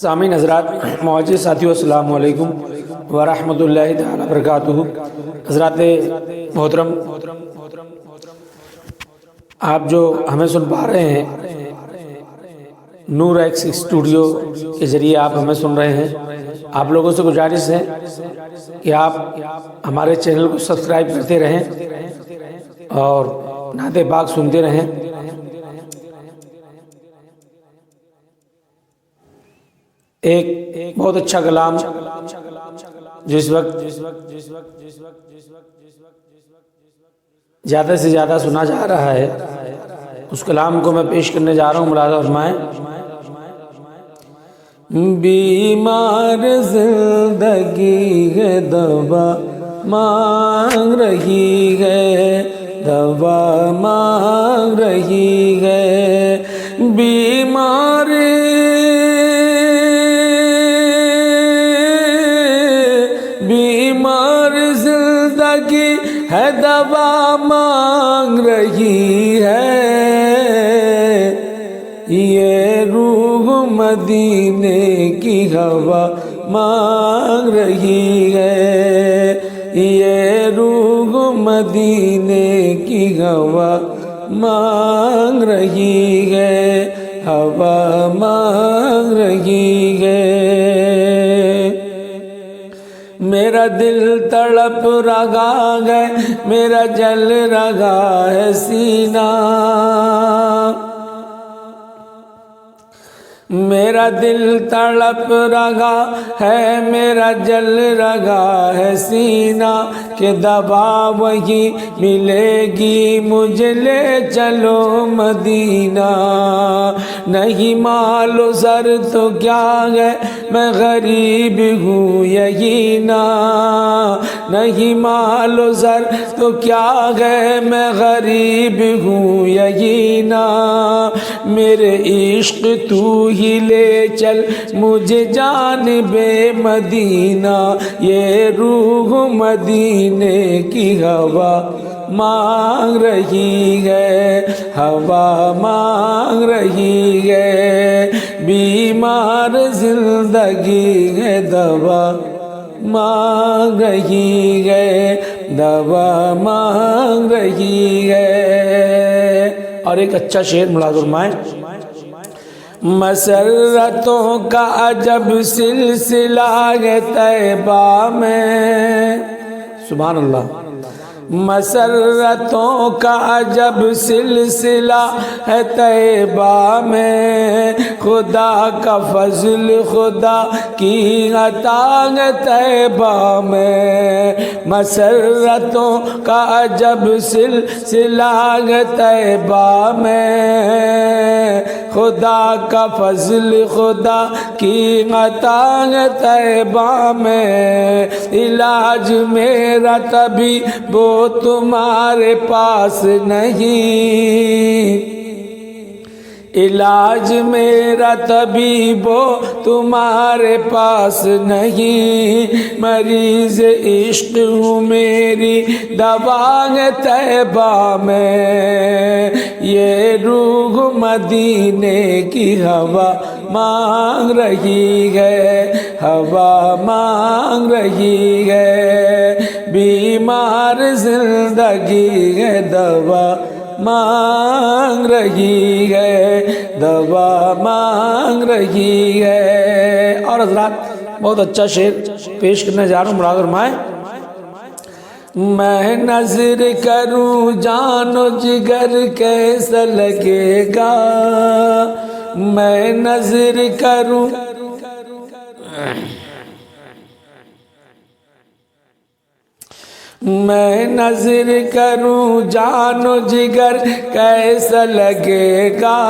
سامعین حضرات، معزز ساتھیو، السلام علیکم ورحمۃ اللہ تعالی وبرکاتہ۔ حضرات محترم، آپ جو ہمیں سن پا رہے ہیں نور ایکس اسٹوڈیو کے ذریعے آپ ہمیں سن رہے ہیں، آپ لوگوں سے گزارش ہے کہ آپ ہمارے چینل کو سبسکرائب کرتے رہیں اور نعت پاک سنتے رہیں۔ ایک بہت اچھا کلام جس وقت زیادہ سے زیادہ سنا جا رہا ہے، اس کلام کو میں پیش کرنے جا رہا ہوں، ملاحظہ فرمائیں۔ بیمار زندگی ہے دوا مانگ رہی ہے، دوا مانگ رہی ہے، بیمار زندگی ہے دوا مانگ رہی ہے، یہ روح مدینے کی ہوا مانگ رہی ہے، یہ روح مدینے کی ہوا مانگ رہی ہے، ہوا مانگ رہی ہے۔ میرا دل تڑپ رہا ہے، میرا جل رہا ہے سینہ، میرا دل تڑپ رہا ہے، میرا جل رہا ہے سینہ، کہ دوا وہی ملے گی مجھے لے چلو مدینہ، نہیں مال و زر تو کیا ہے میں غریب ہوں یہی نا، نہیں مال و زر تو کیا ہے میں غریب ہوں یہی نا، میرے عشق تو ہی لے چل مجھے جانب مدینہ، یہ روح مدینے کی ہوا مانگ رہی ہے، ہوا مانگ رہی ہے، بیمار زندگی ہے دوا مانگ رہی ہے، دوا مانگ رہی ہے۔ اور ایک اچھا شعر ملاحظہ فرمائیں۔ مسرتوں کا عجب سلسلہ ہے طیبہ میں، سبحان اللہ، مسرتوں کا عجب سلسلہ ہے طیبہ میں، خدا کا فضل خدا کی عطا ہے طیبہ میں، مسرتوں کا عجب سلسلہ ہے طیبہ میں، خدا کا فضل خدا کی عطا ہے طیبہ میں، علاج میرا طبی وہ تمہارے پاس نہیں، علاج میرا طبیب تمہارے پاس نہیں، مریض عشق ہوں میری دوا ہے طیبہ میں، یہ روح مدینے کی ہوا مانگ رہی ہے، ہوا مانگ رہی ہے، بیمار زندگی ہے دوا مانگ رہی ہے، دوا مانگ رہی ہے۔ اور حضرات بہت اچھا شعر پیش کرنے جا رہا ہوں، ملاحظہ فرمائیں۔ میں نظر کروں جان و جگر کیسا لگے گا، میں نظر کروں میں نظر کروں جان و جگر کیسا لگے گا،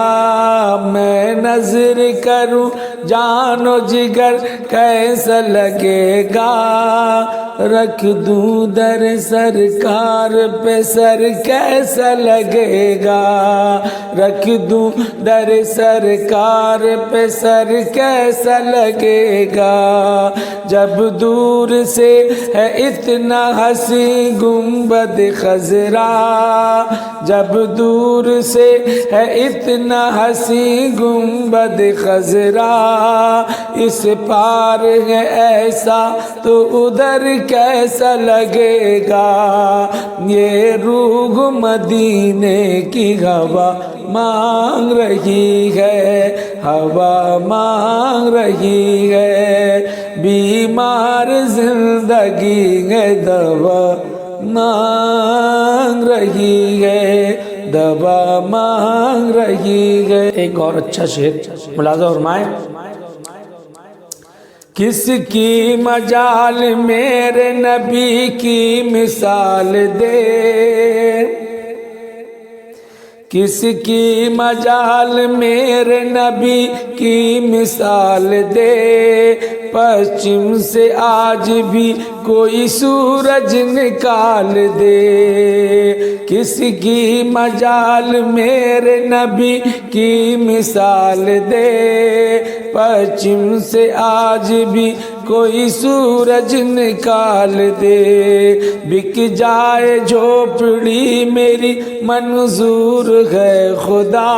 میں نظر کروں جان و جگر کیسا لگے گا، رکھ دوں در سرکار پہ سر کیسا لگے گا، رکھ دوں در سرکار پہ سر کیسا لگے گا، جب دور سے ہے اتنا حسین گنبد خضرا، جب دور سے ہے اتنا حسین گنبد خضرا، اس پار ہے ایسا تو ادھر کیسا لگے گا، یہ روح مدینے کی ہوا مانگ رہی ہے، ہوا مانگ رہی ہے، بیمار زندگی ہے دوا مانگ رہی ہے، دوا مانگ رہی ہے۔ ایک اور اچھا شعر ملاحظہ فرمائیں، کس کی مجال میرے نبی کی مثال دے، کس کی مجال میرے نبی کی مثال دے، پشچم سے آج بھی کوئی سورج نکال دے، کس کی مجال میرے نبی کی مثال دے، پشچم سے آج بھی کوئی سورج نکال دے، بک جائے جھوپڑی میری منظور ہے خدا،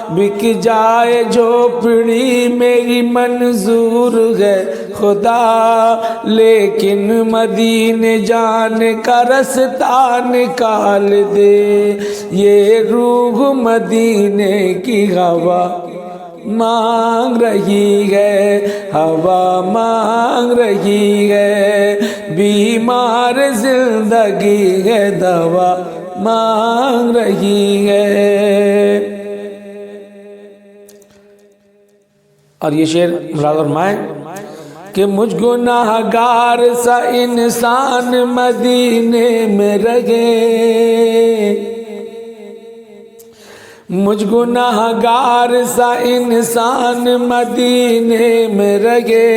بک جائے جھوپڑی میری منظور ہے خدا، لیکن مدینے جانے کا رستہ نکال دے، یہ روح مدینے کی ہوا مانگ رہی ہے، ہوا مانگ رہی ہے، بیمار زندگی ہے دوا مانگ رہی ہے۔ اور یہ شعر ملاحظہ فرمائیں کہ مجھ گناہ گار سا انسان مدینے میں رہے، مجھ گناہ گار سا انسان مدینے میں رہے،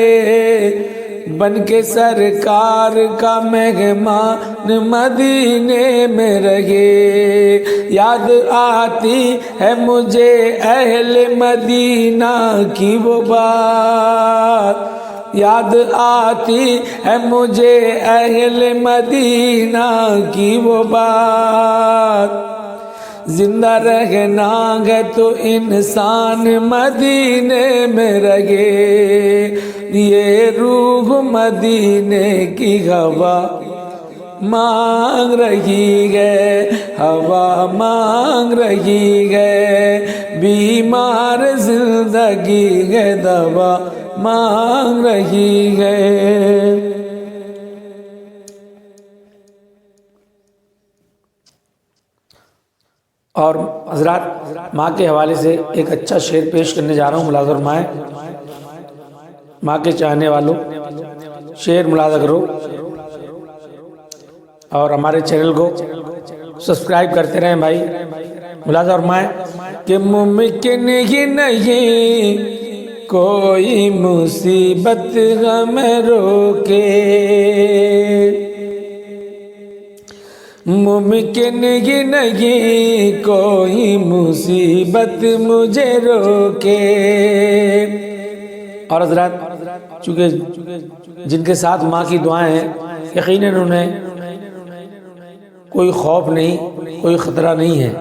بن کے سرکار کا مہمان مدینے میں رہے، یاد آتی ہے مجھے اہل مدینہ کی وہ بات، یاد آتی ہے مجھے اہل مدینہ کی وہ بات، زندہ رہنا ہے تو انسان مدینے میں رہے، یہ روح مدینے کی ہوا مانگ رہی ہے، ہوا مانگ رہی ہے، بیمار زندگی ہے دوا مانگ رہی ہے۔ اور حضرات ماں کے حوالے سے ایک اچھا شعر پیش کرنے جا رہا ہوں، ملاحظہ فرمائیں، ماں کے چاہنے والوں شعر ملاحظہ کرو اور ہمارے چینل کو سبسکرائب کرتے رہیں بھائی۔ ملاحظہ فرمائیں کہ ممکن ہی نہیں کوئی مصیبت غم روکے، ممکن ہی نہیں کوئی مصیبت مجھے روکے۔ اور حضرات چونکہ جن کے ساتھ ماں کی دعائیں ہیں یقیناً انہیں کوئی خوف نہیں، کوئی خطرہ نہیں ہے،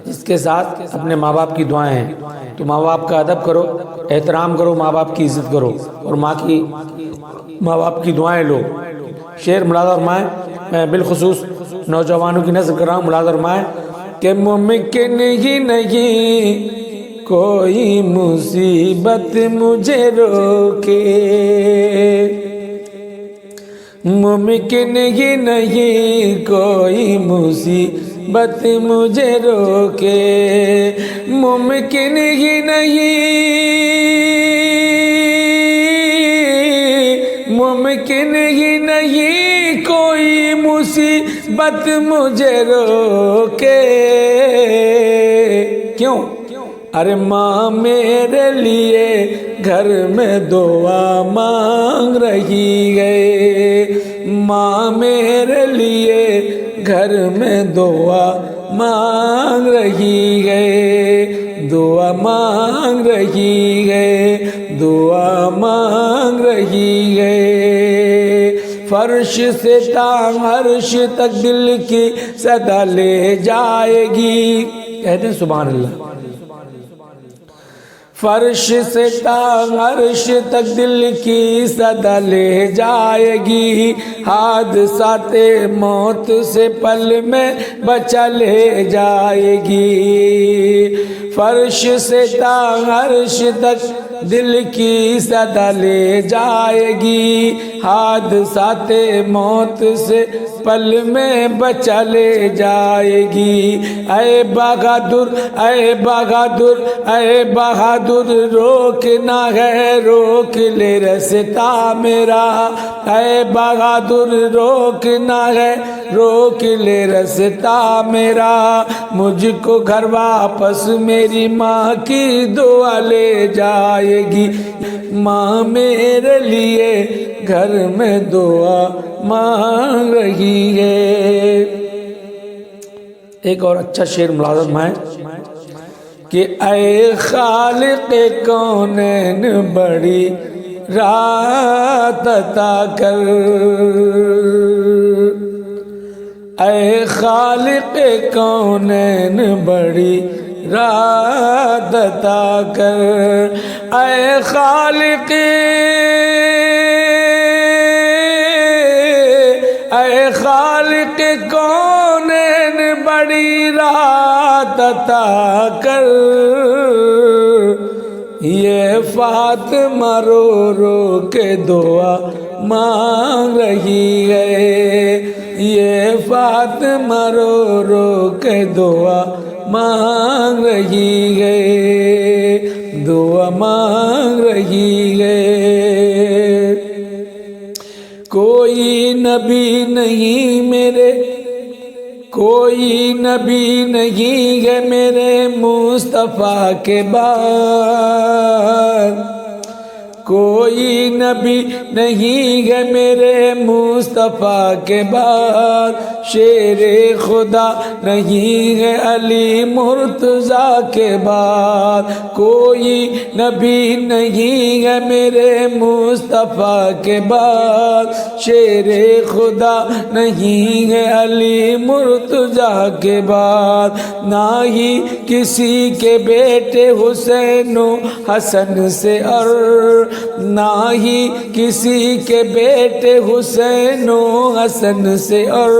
جس کے ساتھ اپنے ماں باپ کی دعائیں ہیں، تو ماں باپ کا ادب کرو، احترام کرو، ماں باپ کی عزت کرو اور ماں باپ کی دعائیں لو۔ شعر ملاحظہ فرمائیں، میں بالخصوص نوجوانوں کی نظر کر رہا ہوں، ملاحظہ فرمائیں کہ ممکن ہی نہیں کوئی مصیبت مجھے روکے، ممکن ہی نہیں کوئی مصیبت مجھے روکے، ممکن ہی نہیں کوئی مصیبت مجھے روکے، کیوں؟ ارے ماں میرے لیے گھر میں دعا مانگ رہی ہے، ماں میرے لیے گھر میں دعا مانگ رہی ہے، دعا مانگ رہی ہے، دعا مانگ رہی ہے۔ فرش سے تا عرش تک دل کی صدا لے جائے گی، کہتے ہیں سبحان اللہ۔ فرش سے تا عرش تک دل کی صدا لے جائے گی، حادثات موت سے پل میں بچا لے جائے گی۔ فرش سے تا عرش تک دل کی صدا لے جائے گی، حادثات موت سے پل میں بچا لے جائے گی۔ اے بہادر، اے بہادر، اے بہادر، روکنا ہے روک لے رستہ میرا، اے بہادر روکنا ہے روک لے رستہ میرا، مجھ کو گھر واپس میری ماں کی دعا لے جائے گی، ماں میرے لیے گھر میں دعا مانگ رہی ہے۔ ایک اور اچھا شعر ملازم ہے کہ اے خالق کونین بڑی رات عطا کر، اے خالق کونین بڑی رات عطا کر، اے خالق، اے خالق کونین بڑی رات عطا کر، یہ فاطمہ رو رو کے دعا مانگ رہی ہے، یہ فاطمہ رو رو کے دعا مانگ رہی ہے، دعا مانگ رہی ہے۔ کوئی نبی نہیں میرے، کوئی نبی نہیں ہے میرے مصطفیٰ کے بعد، کوئی نبی نہیں ہے میرے مصطفیٰ کے بعد، شیر خدا نہیں ہے علی مرتضیٰ کے بعد، کوئی نبی نہیں ہے میرے مصطفیٰ کے بعد، شیر خدا نہیں ہے علی مرتضیٰ کے بعد، نہ ہی کسی کے بیٹے حسین و حسن سے اور نہ ہی کسی کے بیٹے حسین و حسن سے اور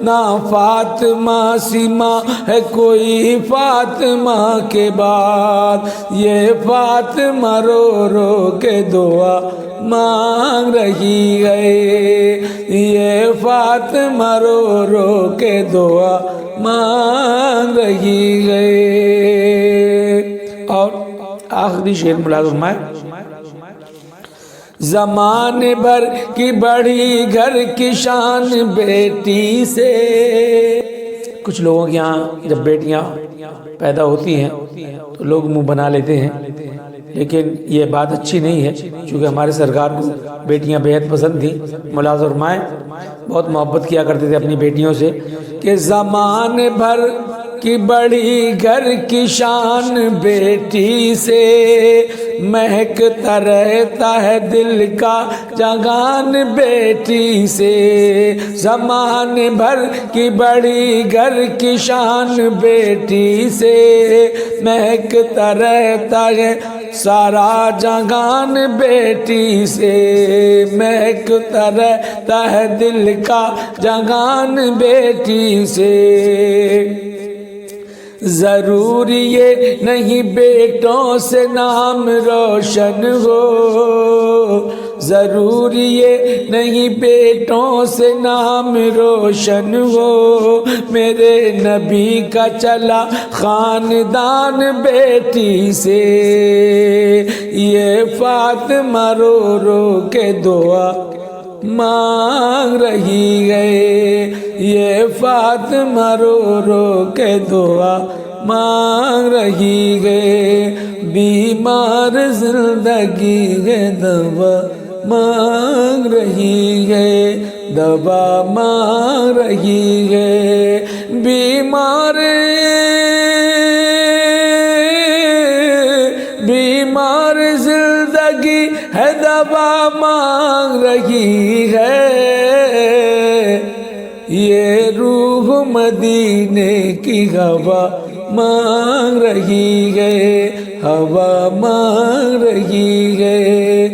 نہ فاطمہ سیما ہے کوئی فاطمہ کے بعد، یہ فاطمہ رو رو کے دعا مانگ رہی ہے، یہ فاطمہ رو رو کے دعا مانگ رہی ہے۔ اور آخری شعر ملازم ہے، زمانے بھر کی بڑی گھر کی شان بیٹی سے، کچھ لوگوں کے یہاں جب بیٹیاں پیدا ہوتی ہیں تو لوگ منہ بنا لیتے ہیں، لیکن یہ بات اچھی نہیں ہے، چونکہ ہمارے سرکار کو بیٹیاں بہت پسند تھیں، ملاز اور مائیں بہت محبت کیا کرتے تھے اپنی بیٹیوں سے، کہ زمانے بھر کی بڑی گھر کی شان بیٹی سے، مہکتا رہتا ہے دل کا جگان بیٹی سے، زمانے بھر کی بڑی گھر کی شان بیٹی سے، مہکتا رہتا ہے سارا جگان بیٹی سے، مہکتا رہتا ہے دل کا جگان بیٹی سے، ضروری یہ نہیں بیٹوں سے نام روشن ہو، ضروری یہ نہیں بیٹوں سے نام روشن ہو، میرے نبی کا چلا خاندان بیٹی سے، یہ فاطمہ رو رو کے دعا مانگ رہی ہے، یہ فاطمہ رو رو کے دعا مانگ رہی ہے، بیمار زندگی ہے دوا مانگ رہی ہے، دوا مانگ رہی ہے، بیمار زندگی ہے دوا مانگ رہی ہے، یہ روح مدینے کی ہوا مانگ رہی ہے، ہوا مانگ رہی ہے،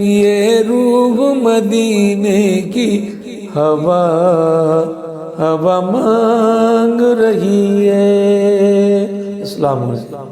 یہ روح مدینے کی ہوا مانگ رہی ہے۔ السلام علیکم۔